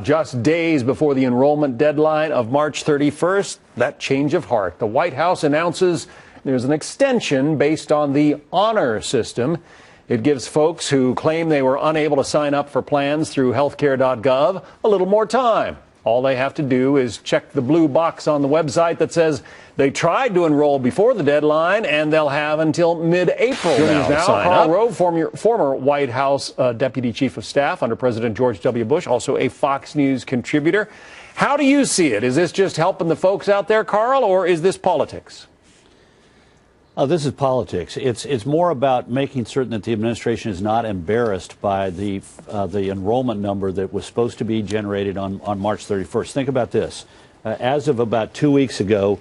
Just days before the enrollment deadline of March 31st, that change of heart. The White House announces there's an extension based on the honor system. It gives folks who claim they were unable to sign up for plans through healthcare.gov a little more time. All they have to do is check the blue box on the website that says they tried to enroll before the deadline, and they'll have until mid-April now to sign up. Carl Rove, former White House Deputy Chief of Staff under President George W. Bush, also a Fox News contributor. How do you see it? Is this just helping the folks out there, Carl, or is this politics? Oh, this is politics. It's more about making certain that the administration is not embarrassed by the enrollment number that was supposed to be generated on March 31st. Think about this. As of about 2 weeks ago,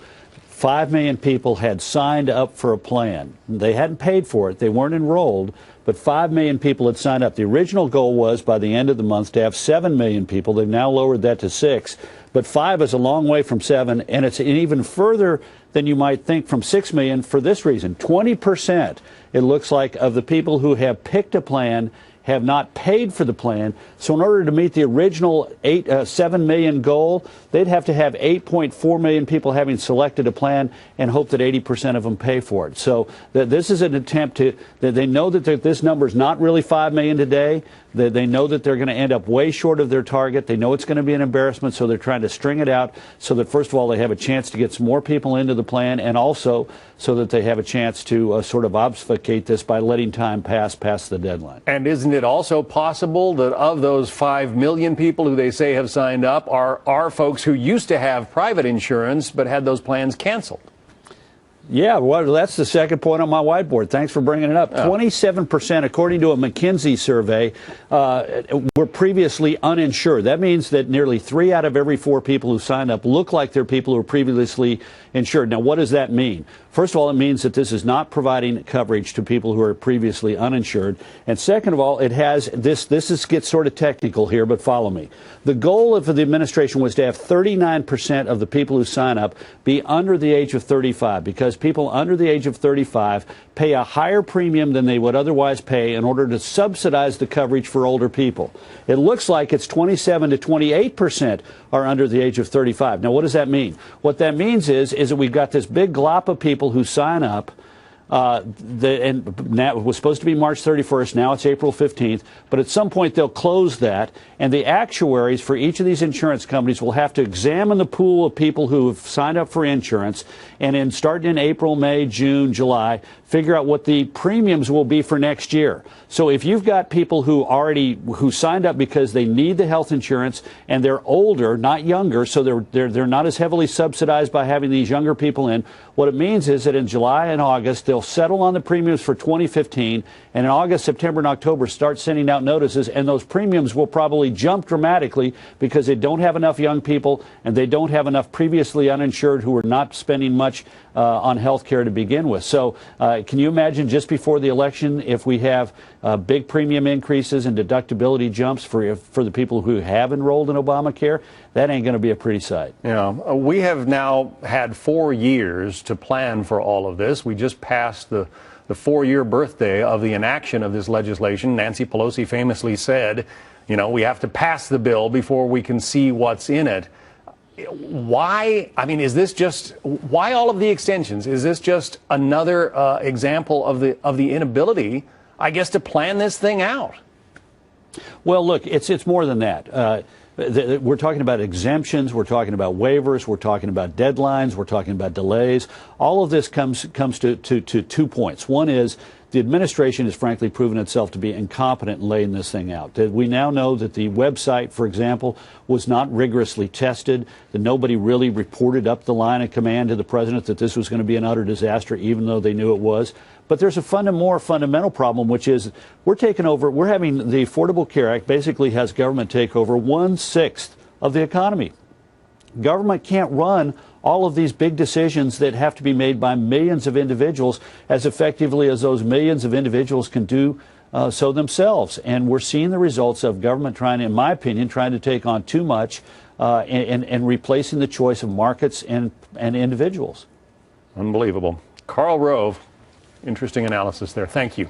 5 million people had signed up for a plan. They hadn't paid for it. They weren't enrolled, but 5 million people had signed up. The original goal was by the end of the month to have 7 million people. They've now lowered that to 6. But 5 is a long way from 7, and it's even further than you might think from 6 million for this reason. 20%, it looks like, of the people who have picked a plan have not paid for the plan. So in order to meet the original 7 million goal, they'd have to have 8.4 million people having selected a plan and hope that 80% of them pay for it. So this is an attempt to, they know that this number is not really 5 million today. They know that they're going to end up way short of their target. They know it's going to be an embarrassment, so they're trying to string it out so that, first of all, they have a chance to get some more people into the plan, and also so that they have a chance to sort of obfuscate this by letting time pass past the deadline. And isn't it also possible that of those 5 million people who they say have signed up are folks who used to have private insurance but had those plans canceled? Yeah, well, that's the second point on my whiteboard. Thanks for bringing it up. 27%, according to a McKinsey survey, were previously uninsured. That means that nearly 3 out of every 4 people who signed up look like they're people who were previously insured. Now, what does that mean? First of all, it means that this is not providing coverage to people who are previously uninsured. And second of all, it has this gets sort of technical here, but follow me. The goal of the administration was to have 39% of the people who sign up be under the age of 35, because people under the age of 35 pay a higher premium than they would otherwise pay in order to subsidize the coverage for older people. It looks like it's 27 to 28% are under the age of 35. Now, what does that mean? What that means is that we've got this big glop of people who sign up. And now it was supposed to be March 31st. Now it's April 15th. But at some point they'll close that. And the actuaries for each of these insurance companies will have to examine the pool of people who have signed up for insurance. And then starting in April, May, June, July, figure out what the premiums will be for next year. So if you've got people who signed up because they need the health insurance and they're older, not younger, so they're not as heavily subsidized by having these younger people in, what it means is that in July and August they'll settle on the premiums for 2015, and in August, September, and October start sending out notices, and those premiums will probably jump dramatically because they don't have enough young people and they don't have enough previously uninsured who are not spending much on health care to begin with. So can you imagine just before the election if we have big premium increases and deductibility jumps for the people who have enrolled in Obamacare? That ain't going to be a pretty sight. Yeah, we have now had 4 years to plan for all of this. We just passed the 4-year birthday of the enaction of this legislation. Nancy Pelosi famously said, you know, we have to pass the bill before we can see what's in it. Why? I mean, is this just why all of the extensions? Is this just another example of the inability, I guess, to plan this thing out? Well, look, it's more than that. We're talking about exemptions, we're talking about waivers, we're talking about deadlines, we're talking about delays. All of this comes to 2 points. One is the administration has frankly proven itself to be incompetent in laying this thing out. We now know that the website, for example, was not rigorously tested, that nobody really reported up the line of command to the president that this was going to be an utter disaster, even though they knew it was. But there's a more fundamental problem, which is we're having the Affordable Care Act basically has government take over 1/6 of the economy. Government can't run all of these big decisions that have to be made by millions of individuals as effectively as those millions of individuals can do so themselves. And we're seeing the results of government in my opinion, trying to take on too much and replacing the choice of markets and individuals. Unbelievable. Carl Rove, interesting analysis there. Thank you.